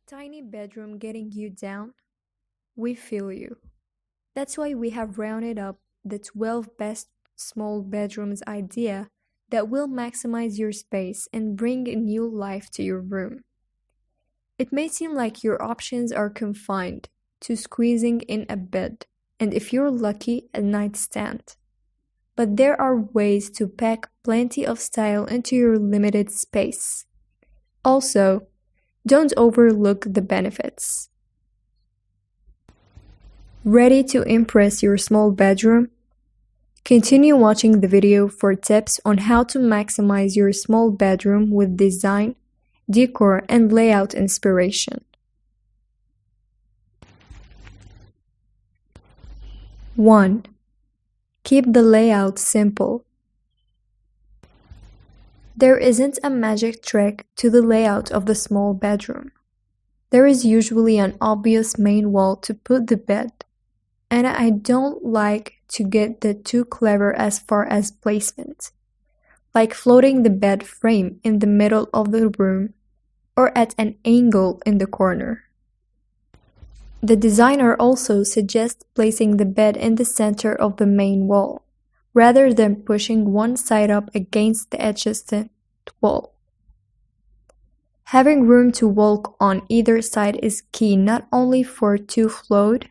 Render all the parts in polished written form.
Tiny bedroom getting you down? We feel you. That's why we have rounded up the 12 best small bedrooms idea that will maximize your space and bring a new life to your room. It may seem like your options are confined to squeezing in a bed, and if you're lucky, a nightstand. But there are ways to pack plenty of style into your limited space. Also, don't overlook the benefits. Ready to impress your small bedroom? Continue watching the video for tips on how to maximize your small bedroom with design, decor, and layout inspiration. 1. Keep the layout simple. There isn't a magic trick to the layout of the small bedroom. There is usually an obvious main wall to put the bed, and I don't like to get too clever as far as placement, like floating the bed frame in the middle of the room or at an angle in the corner. The designer also suggests placing the bed in the center of the main wall, rather than pushing one side up against the adjacent wall. Having room to walk on either side is key not only for to float,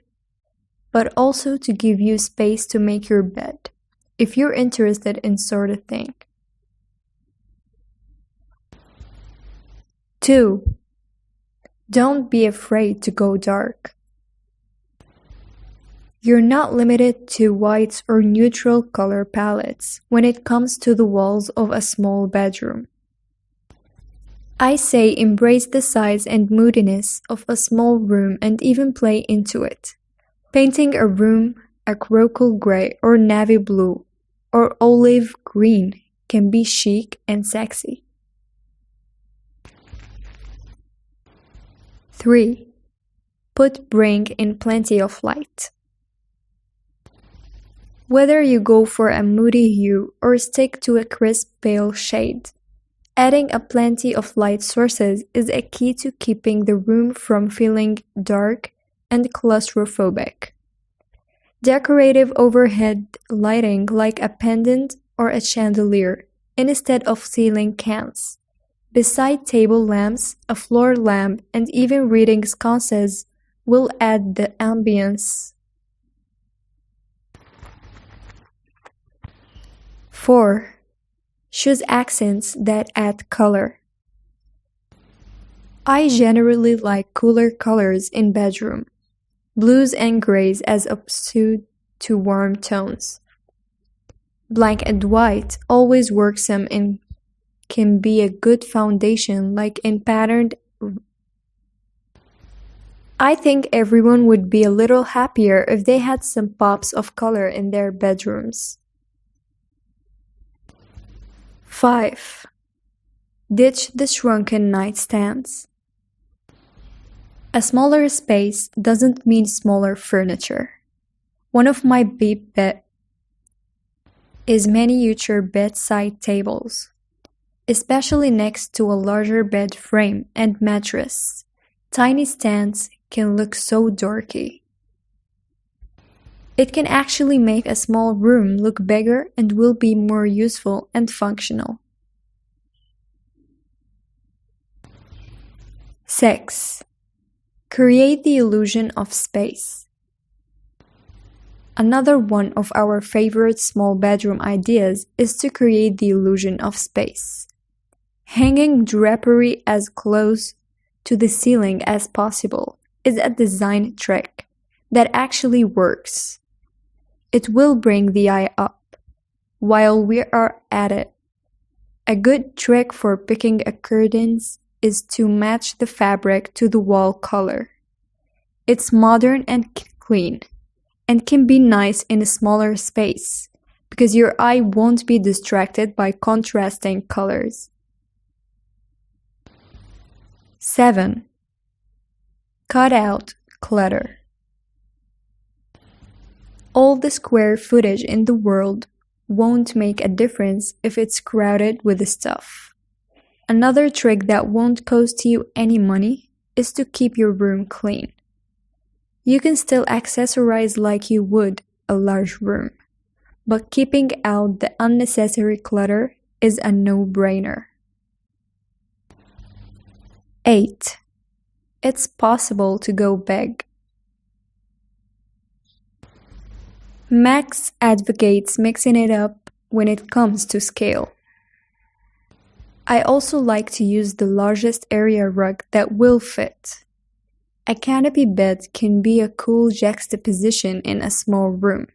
but also to give you space to make your bed, if you're interested in sort of thing. 2. Don't be afraid to go dark. You're not limited to whites or neutral color palettes when it comes to the walls of a small bedroom. I say embrace the size and moodiness of a small room and even play into it. Painting a room a coral gray or navy blue or olive green can be chic and sexy. 3. Bring in plenty of light. Whether you go for a moody hue or stick to a crisp pale shade, adding a plenty of light sources is a key to keeping the room from feeling dark and claustrophobic. Decorative overhead lighting like a pendant or a chandelier instead of ceiling cans, beside table lamps, a floor lamp, and even reading sconces will add the ambience. 4. Choose accents that add color. I generally like cooler colors in bedroom, blues and grays as opposed to warm tones. Black and white always works and can be a good foundation like in patterned. I think everyone would be a little happier if they had some pops of color in their bedrooms. 5. Ditch the shrunken nightstands. A smaller space doesn't mean smaller furniture. One of my big bet is miniature bedside tables, especially next to a larger bed frame and mattress. Tiny stands can look so dorky. It can actually make a small room look bigger and will be more useful and functional. 6. Create the illusion of space. Another one of our favorite small bedroom ideas is to create the illusion of space. Hanging drapery as close to the ceiling as possible is a design trick that actually works. It will bring the eye up. While we are at it, a good trick for picking a curtains is to match the fabric to the wall color. It's modern and clean, and can be nice in a smaller space, because your eye won't be distracted by contrasting colors. 7. Cut out clutter. All the square footage in the world won't make a difference if it's crowded with stuff. Another trick that won't cost you any money is to keep your room clean. You can still accessorize like you would a large room, but keeping out the unnecessary clutter is a no-brainer. 8. It's possible to go big. Max advocates mixing it up when it comes to scale. I also like to use the largest area rug that will fit. A canopy bed can be a cool juxtaposition in a small room.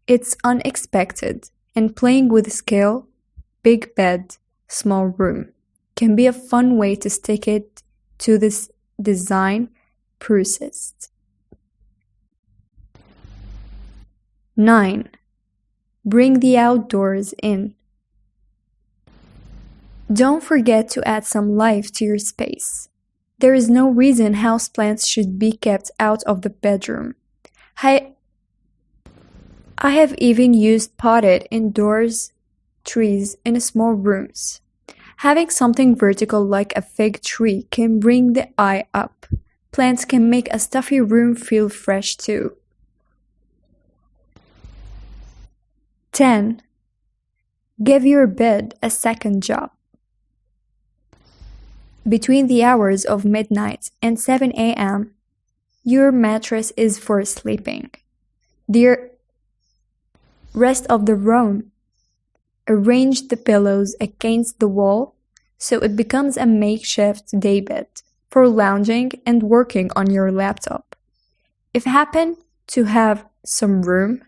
It's unexpected, and playing with scale, big bed, small room, can be a fun way to stick it to this design process. 9. Bring the outdoors in. Don't forget to add some life to your space. There is no reason houseplants should be kept out of the bedroom. I have even used potted indoors trees in small rooms. Having something vertical like a fig tree can bring the eye up. Plants can make a stuffy room feel fresh too. 10. Give your bed a second job. Between the hours of midnight and 7 a.m., your mattress is for sleeping. The rest of the room, arrange the pillows against the wall so it becomes a makeshift daybed for lounging and working on your laptop. If you happen to have some room,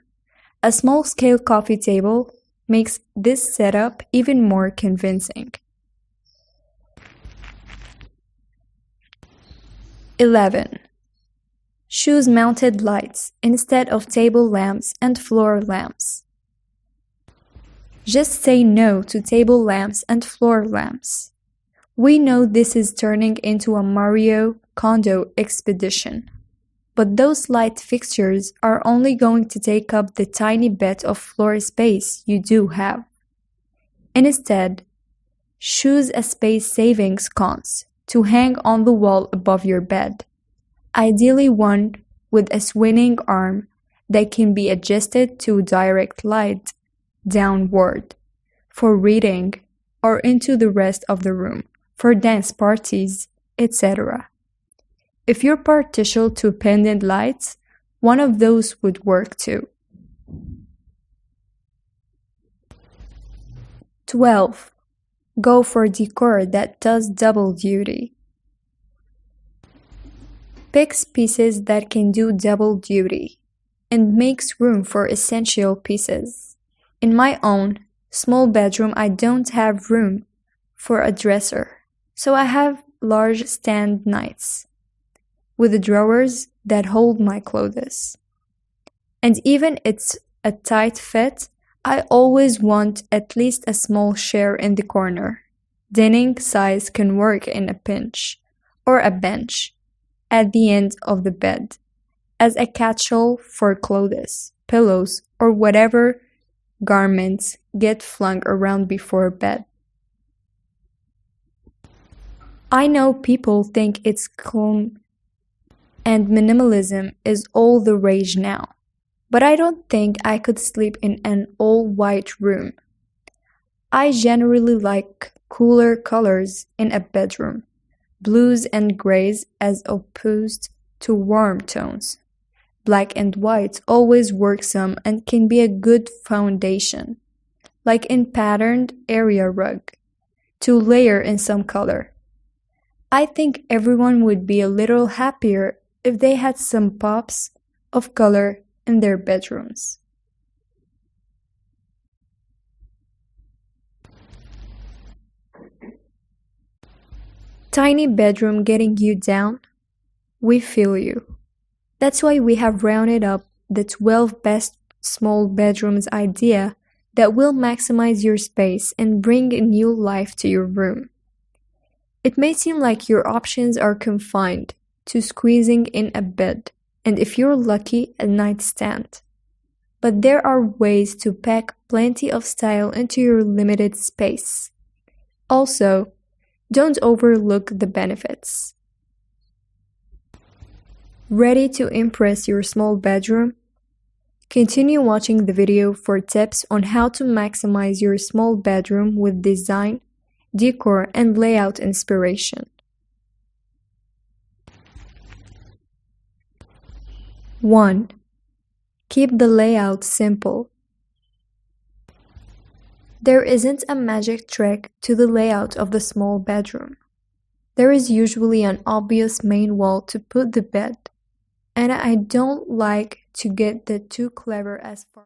a small-scale coffee table makes this setup even more convincing. 11. Choose mounted lights instead of table lamps and floor lamps. Just say no to table lamps and floor lamps. We know this is turning into a Mario Kondo expedition, but those light fixtures are only going to take up the tiny bit of floor space you do have. Instead, choose a space-saving sconce to hang on the wall above your bed, ideally one with a swinging arm that can be adjusted to direct light downward for reading or into the rest of the room for dance parties, etc. If you're partitioned to pendant lights, one of those would work too. 12. Go for decor that does double duty. Pick pieces that can do double duty and makes room for essential pieces. In my own small bedroom, I don't have room for a dresser, so I have large stand knights with drawers that hold my clothes. And even it's a tight fit, I always want at least a small chair in the corner. Dining size can work in a pinch, or a bench at the end of the bed, as a catch-all for clothes, pillows, or whatever garments get flung around before bed. I know people think it's calm and minimalism is all the rage now, but I don't think I could sleep in an all-white room. I generally like cooler colors in a bedroom, blues and grays as opposed to warm tones. Black and white always work some and can be a good foundation, like in patterned area rug, to layer in some color. I think everyone would be a little happier if they had some pops of color in their bedrooms. Tiny bedroom getting you down? We feel you. That's why we have rounded up the 12 best small bedrooms idea that will maximize your space and bring a new life to your room. It may seem like your options are confined to squeezing in a bed, and if you're lucky, a nightstand. But there are ways to pack plenty of style into your limited space. Also, don't overlook the benefits. Ready to impress your small bedroom? Continue watching the video for tips on how to maximize your small bedroom with design, decor, and layout inspiration. 1. Keep the layout simple. There isn't a magic trick to the layout of the small bedroom. There is usually an obvious main wall to put the bed, and I don't like to get too clever as far.